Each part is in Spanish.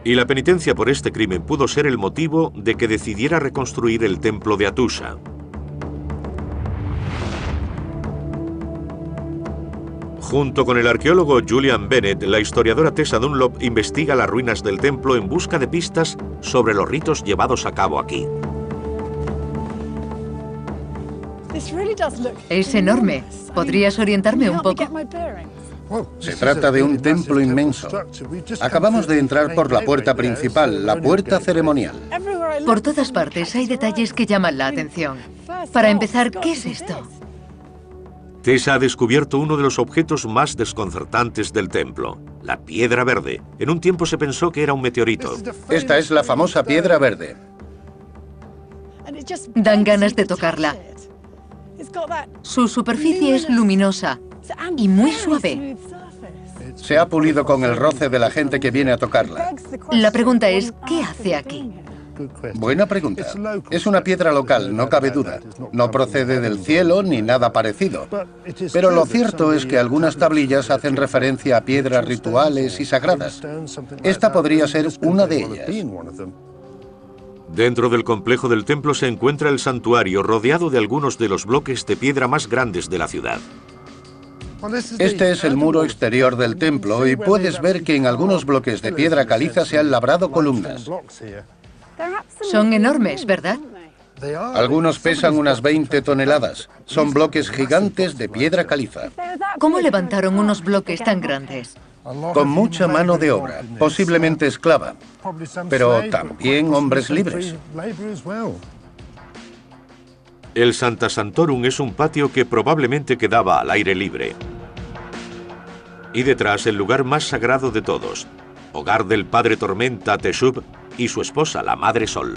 Y la penitencia por este crimen pudo ser el motivo de que decidiera reconstruir el templo de Hattusha. Junto con el arqueólogo Julian Bennett, la historiadora Tessa Dunlop investiga las ruinas del templo en busca de pistas sobre los ritos llevados a cabo aquí. Es enorme. ¿Podrías orientarme un poco? Se trata de un templo inmenso. Acabamos de entrar por la puerta principal, la puerta ceremonial. Por todas partes hay detalles que llaman la atención. Para empezar, ¿qué es esto? Tessa ha descubierto uno de los objetos más desconcertantes del templo, la piedra verde. En un tiempo se pensó que era un meteorito. Esta es la famosa piedra verde. Dan ganas de tocarla. Su superficie es luminosa y muy suave. Se ha pulido con el roce de la gente que viene a tocarla. La pregunta es, ¿qué hace aquí? Buena pregunta. Es una piedra local, no cabe duda. No procede del cielo ni nada parecido. Pero lo cierto es que algunas tablillas hacen referencia a piedras rituales y sagradas. Esta podría ser una de ellas. Dentro del complejo del templo se encuentra el santuario, rodeado de algunos de los bloques de piedra más grandes de la ciudad. Este es el muro exterior del templo y puedes ver que en algunos bloques de piedra caliza se han labrado columnas. Son enormes, ¿verdad? Algunos pesan unas 20 toneladas. Son bloques gigantes de piedra caliza. ¿Cómo levantaron unos bloques tan grandes? Con mucha mano de obra, posiblemente esclava, pero también hombres libres. El Sancta Sanctorum es un patio que probablemente quedaba al aire libre. Y detrás el lugar más sagrado de todos, hogar del padre Tormenta Teshub y su esposa, la Madre Sol.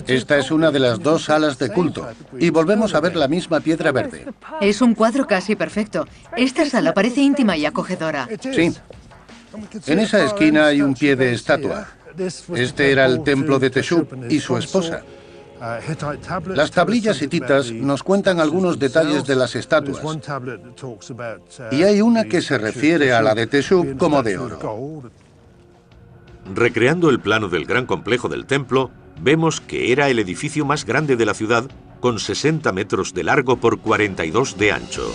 Esta es una de las dos salas de culto, y volvemos a ver la misma piedra verde. Es un cuadro casi perfecto. Esta sala parece íntima y acogedora. Sí. En esa esquina hay un pie de estatua. Este era el templo de Teshub y su esposa. Las tablillas hititas nos cuentan algunos detalles de las estatuas. Y hay una que se refiere a la de Teshub como de oro. Recreando el plano del gran complejo del templo, vemos que era el edificio más grande de la ciudad, con 60 metros de largo por 42 de ancho.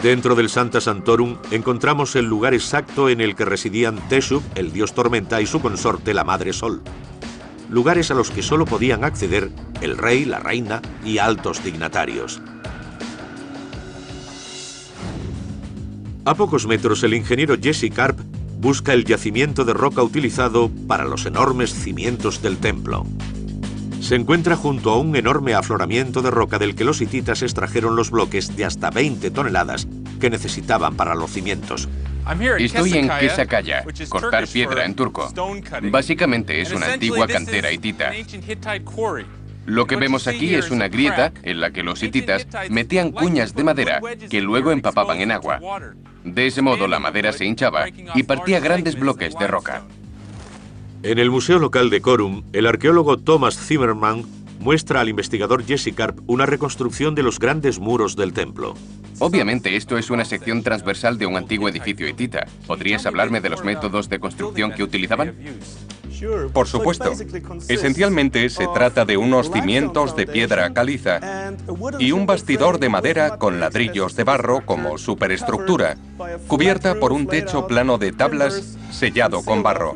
Dentro del Sancta Sanctorum encontramos el lugar exacto en el que residían Teshub, el dios tormenta, y su consorte, la Madre Sol. Lugares a los que solo podían acceder el rey, la reina y altos dignatarios. A pocos metros, el ingeniero Jesse Karp busca el yacimiento de roca utilizado para los enormes cimientos del templo. Se encuentra junto a un enorme afloramiento de roca del que los hititas extrajeron los bloques de hasta 20 toneladas que necesitaban para los cimientos. Estoy en Kesakaya, cortar piedra en turco. Básicamente es una antigua cantera hitita. Lo que vemos aquí es una grieta en la que los hititas metían cuñas de madera que luego empapaban en agua. De ese modo la madera se hinchaba y partía grandes bloques de roca. En el museo local de Corum, el arqueólogo Thomas Zimmerman muestra al investigador Jesse Karp una reconstrucción de los grandes muros del templo. Obviamente esto es una sección transversal de un antiguo edificio hitita. ¿Podrías hablarme de los métodos de construcción que utilizaban? Por supuesto. Esencialmente se trata de unos cimientos de piedra caliza y un bastidor de madera con ladrillos de barro como superestructura, cubierta por un techo plano de tablas sellado con barro.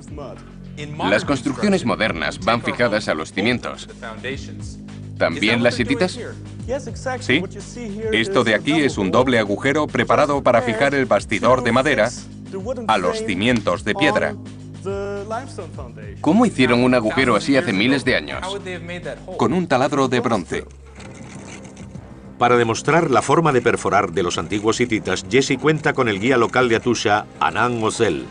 Las construcciones modernas van fijadas a los cimientos. ¿También las hititas? Sí. Esto de aquí es un doble agujero preparado para fijar el bastidor de madera a los cimientos de piedra. ¿Cómo hicieron un agujero así hace miles de años? Con un taladro de bronce. Para demostrar la forma de perforar de los antiguos hititas, Jesse cuenta con el guía local de Hattusha, Anan Ozel.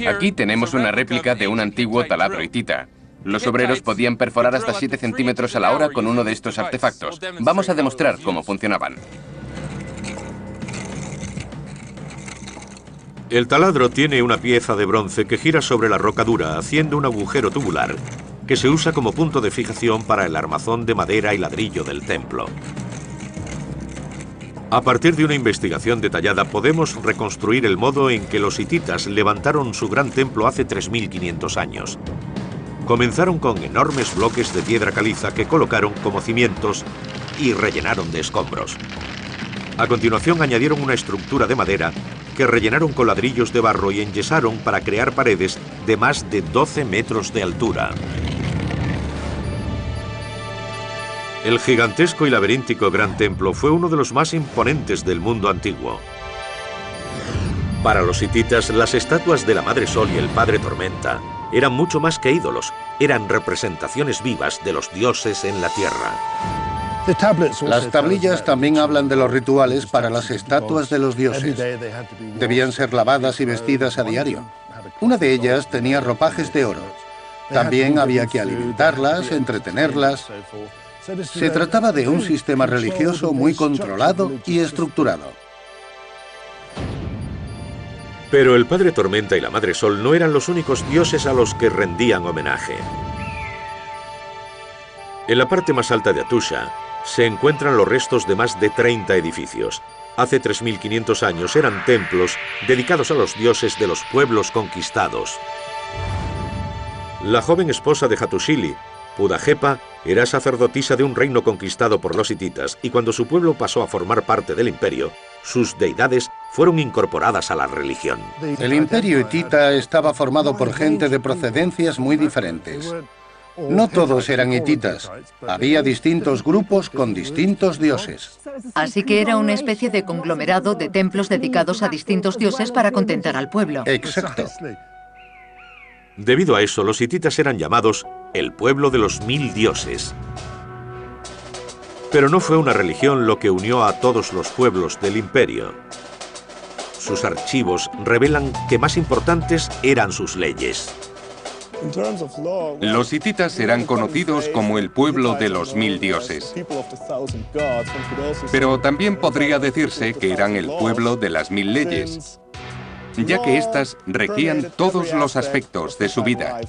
Aquí tenemos una réplica de un antiguo taladro hitita. Los obreros podían perforar hasta 7 centímetros a la hora con uno de estos artefactos. Vamos a demostrar cómo funcionaban. El taladro tiene una pieza de bronce que gira sobre la roca dura, haciendo un agujero tubular, que se usa como punto de fijación para el armazón de madera y ladrillo del templo. A partir de una investigación detallada podemos reconstruir el modo en que los hititas levantaron su gran templo hace 3.500 años. Comenzaron con enormes bloques de piedra caliza que colocaron como cimientos y rellenaron de escombros. A continuación añadieron una estructura de madera que rellenaron con ladrillos de barro y enyesaron para crear paredes de más de 12 metros de altura. El gigantesco y laberíntico Gran Templo fue uno de los más imponentes del mundo antiguo. Para los hititas, las estatuas de la Madre Sol y el Padre Tormenta eran mucho más que ídolos, eran representaciones vivas de los dioses en la tierra. Las tablillas también hablan de los rituales para las estatuas de los dioses. Debían ser lavadas y vestidas a diario. Una de ellas tenía ropajes de oro. También había que alimentarlas, entretenerlas. Se trataba de un sistema religioso muy controlado y estructurado. Pero el Padre Tormenta y la Madre Sol no eran los únicos dioses a los que rendían homenaje. En la parte más alta de Atusha se encuentran los restos de más de 30 edificios. Hace 3.500 años eran templos dedicados a los dioses de los pueblos conquistados. La joven esposa de Hattusili, Pudajepa, era sacerdotisa de un reino conquistado por los hititas y cuando su pueblo pasó a formar parte del imperio, sus deidades fueron incorporadas a la religión. El imperio hitita estaba formado por gente de procedencias muy diferentes. No todos eran hititas. Había distintos grupos con distintos dioses. Así que era una especie de conglomerado de templos dedicados a distintos dioses para contentar al pueblo. Exacto. Debido a eso, los hititas eran llamados el pueblo de los 1000 dioses. Pero no fue una religión lo que unió a todos los pueblos del imperio. Sus archivos revelan que más importantes eran sus leyes. Los hititas eran conocidos como el pueblo de los 1000 dioses. Pero también podría decirse que eran el pueblo de las 1000 leyes, ya que éstas regían todos los aspectos de su vida.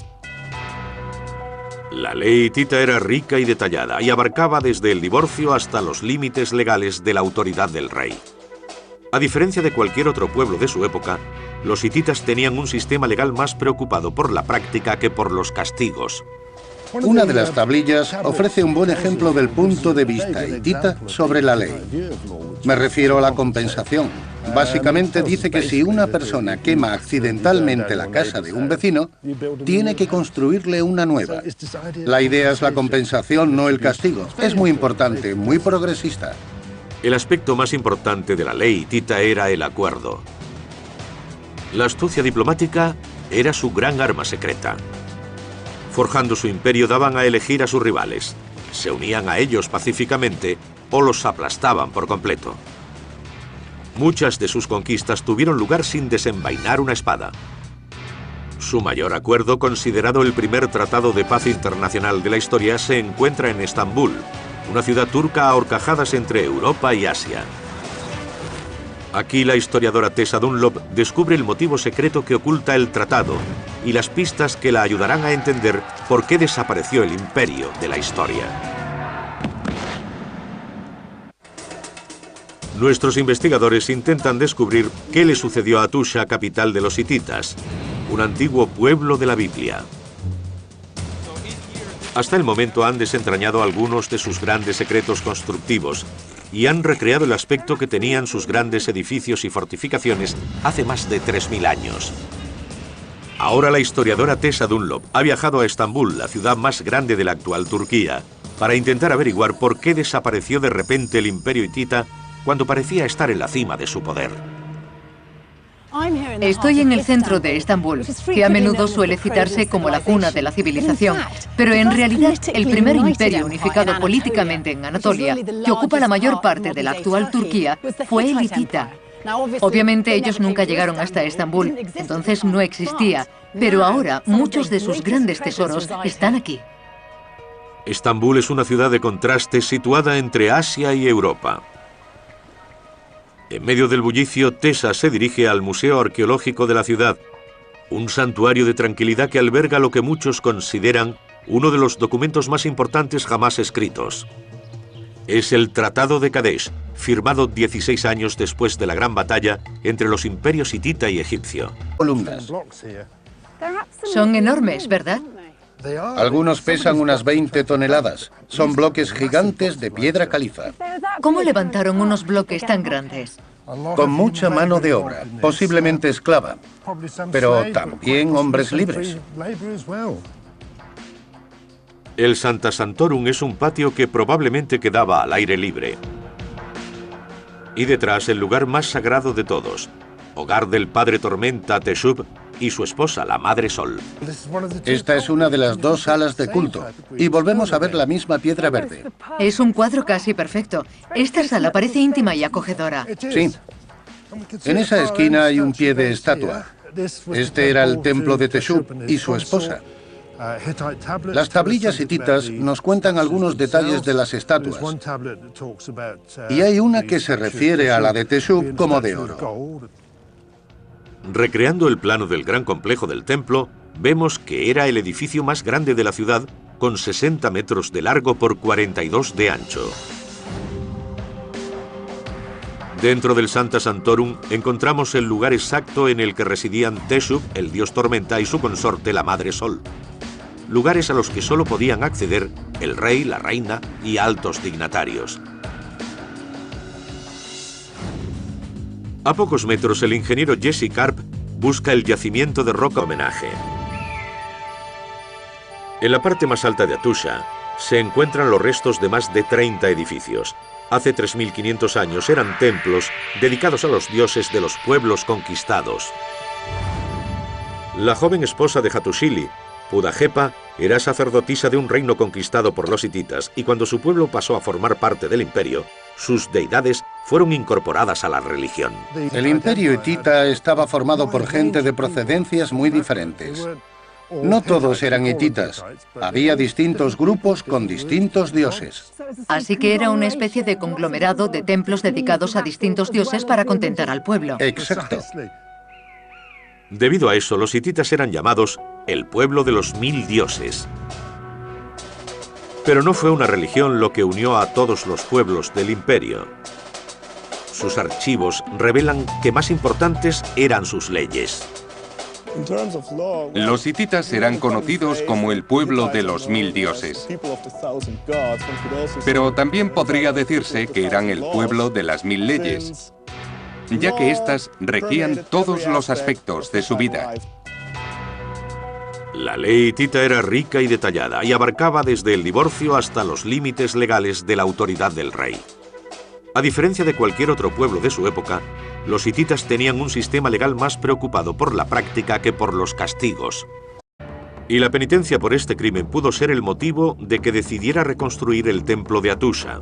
La ley hitita era rica y detallada y abarcaba desde el divorcio hasta los límites legales de la autoridad del rey. A diferencia de cualquier otro pueblo de su época, los hititas tenían un sistema legal más preocupado por la práctica que por los castigos. Una de las tablillas ofrece un buen ejemplo del punto de vista hitita sobre la ley. Me refiero a la compensación. Básicamente dice que si una persona quema accidentalmente la casa de un vecino, tiene que construirle una nueva. La idea es la compensación, no el castigo. Es muy importante, muy progresista. El aspecto más importante de la ley hitita era el acuerdo. La astucia diplomática era su gran arma secreta. Forjando su imperio daban a elegir a sus rivales. Se unían a ellos pacíficamente o los aplastaban por completo. Muchas de sus conquistas tuvieron lugar sin desenvainar una espada. Su mayor acuerdo, considerado el primer tratado de paz internacional de la historia, se encuentra en Estambul, una ciudad turca a horcajadas entre Europa y Asia. Aquí la historiadora Tessa Dunlop descubre el motivo secreto que oculta el tratado y las pistas que la ayudarán a entender por qué desapareció el imperio de la historia. Nuestros investigadores intentan descubrir qué le sucedió a Atusha, capital de los hititas, un antiguo pueblo de la Biblia. Hasta el momento han desentrañado algunos de sus grandes secretos constructivos y han recreado el aspecto que tenían sus grandes edificios y fortificaciones hace más de 3000 años. Ahora la historiadora Tessa Dunlop ha viajado a Estambul, la ciudad más grande de la actual Turquía, para intentar averiguar por qué desapareció de repente el imperio hitita cuando parecía estar en la cima de su poder. Estoy en el centro de Estambul, que a menudo suele citarse como la cuna de la civilización, pero en realidad el primer imperio unificado políticamente en Anatolia, que ocupa la mayor parte de la actual Turquía, fue el hitita. Obviamente ellos nunca llegaron hasta Estambul, entonces no existía, pero ahora muchos de sus grandes tesoros están aquí. Estambul es una ciudad de contrastes situada entre Asia y Europa. En medio del bullicio, Tessa se dirige al Museo Arqueológico de la ciudad, un santuario de tranquilidad que alberga lo que muchos consideran uno de los documentos más importantes jamás escritos. Es el Tratado de Kadesh, firmado 16 años después de la gran batalla entre los imperios hitita y egipcio. Columnas. Son enormes, ¿verdad? Algunos pesan unas 20 toneladas. Son bloques gigantes de piedra caliza. ¿Cómo levantaron unos bloques tan grandes? Con mucha mano de obra, posiblemente esclava, pero también hombres libres. El Santa Santorum es un patio que probablemente quedaba al aire libre. Y detrás el lugar más sagrado de todos, hogar del padre Tormenta Teshub y su esposa, la Madre Sol. Esta es una de las dos salas de culto, y volvemos a ver la misma piedra verde. Es un cuadro casi perfecto. Esta sala parece íntima y acogedora. Sí. En esa esquina hay un pie de estatua. Este era el templo de Teshub y su esposa. Las tablillas hititas nos cuentan algunos detalles de las estatuas, y hay una que se refiere a la de Teshub como de oro. Recreando el plano del gran complejo del templo, vemos que era el edificio más grande de la ciudad, con 60 metros de largo por 42 de ancho. Dentro del Santa Santorum encontramos el lugar exacto en el que residían Teshub, el dios tormenta, y su consorte, la Madre Sol. Lugares a los que solo podían acceder el rey, la reina y altos dignatarios. A pocos metros, el ingeniero Jesse Karp busca el yacimiento de roca homenaje. En la parte más alta de Atusha se encuentran los restos de más de 30 edificios. Hace 3.500 años eran templos dedicados a los dioses de los pueblos conquistados. La joven esposa de Hattusili, Pudajepa, era sacerdotisa de un reino conquistado por los hititas, y cuando su pueblo pasó a formar parte del imperio, sus deidades fueron incorporadas a la religión. El imperio hitita estaba formado por gente de procedencias muy diferentes. No todos eran hititas. Había distintos grupos con distintos dioses. Así que era una especie de conglomerado de templos dedicados a distintos dioses para contentar al pueblo. Exacto. Debido a eso, los hititas eran llamados el pueblo de los 1000 dioses. Pero no fue una religión lo que unió a todos los pueblos del imperio. Sus archivos revelan que más importantes eran sus leyes. Los hititas eran conocidos como el pueblo de los 1000 dioses. Pero también podría decirse que eran el pueblo de las 1000 leyes, ya que éstas regían todos los aspectos de su vida. La ley hitita era rica y detallada y abarcaba desde el divorcio hasta los límites legales de la autoridad del rey. A diferencia de cualquier otro pueblo de su época, los hititas tenían un sistema legal más preocupado por la práctica que por los castigos. Y la penitencia por este crimen pudo ser el motivo de que decidiera reconstruir el templo de Atusha.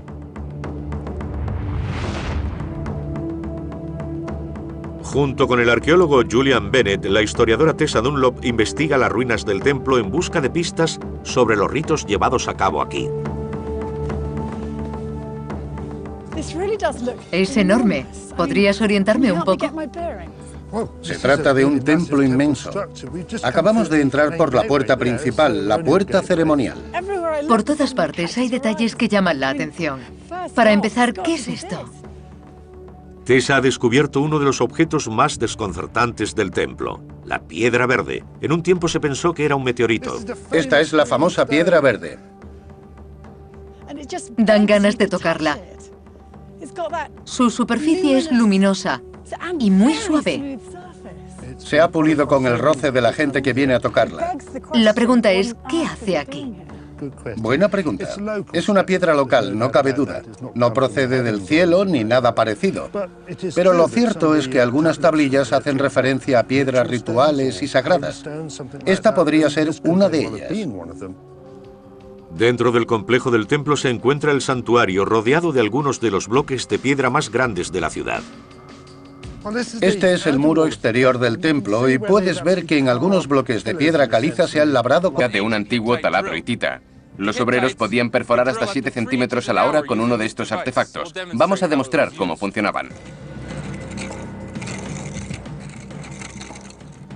Junto con el arqueólogo Julian Bennett, la historiadora Tessa Dunlop investiga las ruinas del templo en busca de pistas sobre los ritos llevados a cabo aquí. Es enorme. ¿Podrías orientarme un poco? Se trata de un templo inmenso. Acabamos de entrar por la puerta principal, la puerta ceremonial. Por todas partes hay detalles que llaman la atención. Para empezar, ¿qué es esto? Tessa ha descubierto uno de los objetos más desconcertantes del templo, la piedra verde. En un tiempo se pensó que era un meteorito. Esta es la famosa piedra verde. Dan ganas de tocarla. Su superficie es luminosa y muy suave. Se ha pulido con el roce de la gente que viene a tocarla. La pregunta es, ¿qué hace aquí? Buena pregunta. Es una piedra local, no cabe duda. No procede del cielo ni nada parecido. Pero lo cierto es que algunas tablillas hacen referencia a piedras rituales y sagradas. Esta podría ser una de ellas. Dentro del complejo del templo se encuentra el santuario, rodeado de algunos de los bloques de piedra más grandes de la ciudad. Este es el muro exterior del templo y puedes ver que en algunos bloques de piedra caliza se han labrado con... de un antiguo taladro hitita. Los obreros podían perforar hasta 7 centímetros a la hora con uno de estos artefactos. Vamos a demostrar cómo funcionaban.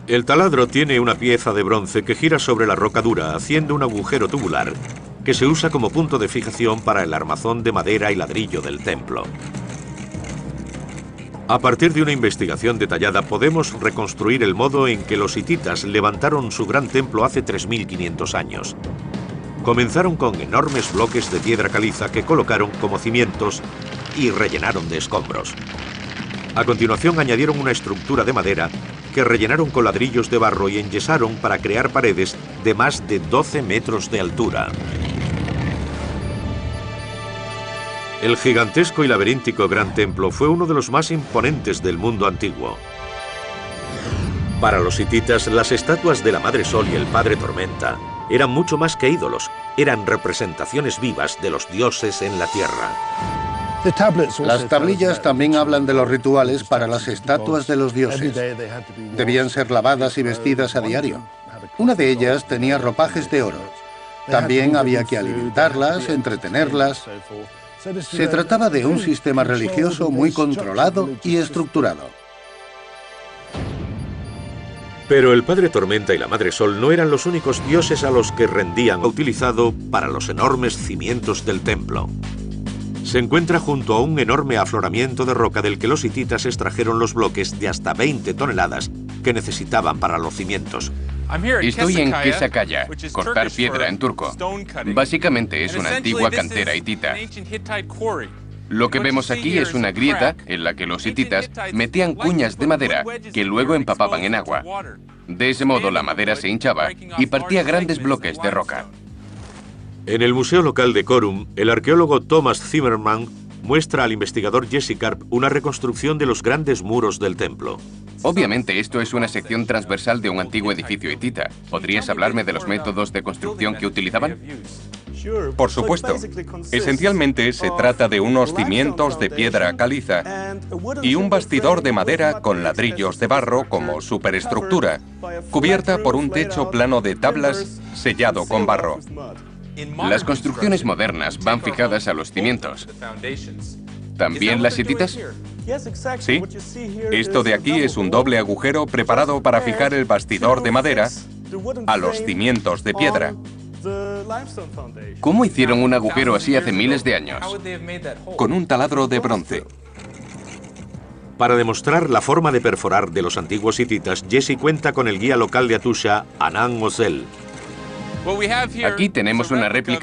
El taladro tiene una pieza de bronce que gira sobre la roca dura, haciendo un agujero tubular, que se usa como punto de fijación para el armazón de madera y ladrillo del templo. A partir de una investigación detallada podemos reconstruir el modo en que los hititas levantaron su gran templo hace 3500 años. Comenzaron con enormes bloques de piedra caliza que colocaron como cimientos y rellenaron de escombros. A continuación añadieron una estructura de madera que rellenaron con ladrillos de barro y enyesaron para crear paredes de más de 12 metros de altura. El gigantesco y laberíntico Gran Templo fue uno de los más imponentes del mundo antiguo. Para los hititas, las estatuas de la Madre Sol y el Padre Tormenta eran mucho más que ídolos, eran representaciones vivas de los dioses en la tierra. Las tablillas también hablan de los rituales para las estatuas de los dioses. Debían ser lavadas y vestidas a diario. Una de ellas tenía ropajes de oro. También había que alimentarlas, entretenerlas. Se trataba de un sistema religioso muy controlado y estructurado. Pero el Padre Tormenta y la Madre Sol no eran los únicos dioses a los que rendían utilizado para los enormes cimientos del templo. Se encuentra junto a un enorme afloramiento de roca del que los hititas extrajeron los bloques de hasta 20 toneladas que necesitaban para los cimientos. Estoy en Kesakaya, cortar piedra en turco. Básicamente es una antigua cantera hitita. Lo que vemos aquí es una grieta en la que los hititas metían cuñas de madera que luego empapaban en agua. De ese modo la madera se hinchaba y partía grandes bloques de roca. En el museo local de Corum, el arqueólogo Thomas Zimmerman muestra al investigador Jesse Karp una reconstrucción de los grandes muros del templo. Obviamente esto es una sección transversal de un antiguo edificio hitita. ¿Podrías hablarme de los métodos de construcción que utilizaban? Por supuesto. Esencialmente se trata de unos cimientos de piedra caliza y un bastidor de madera con ladrillos de barro como superestructura, cubierta por un techo plano de tablas sellado con barro. Las construcciones modernas van fijadas a los cimientos. ¿También las hititas? Sí. Esto de aquí es un doble agujero preparado para fijar el bastidor de madera a los cimientos de piedra. ¿Cómo hicieron un agujero así hace miles de años? Con un taladro de bronce. Para demostrar la forma de perforar de los antiguos hititas, Jesse cuenta con el guía local de Atusha, Anand Ozel. Aquí tenemos una réplica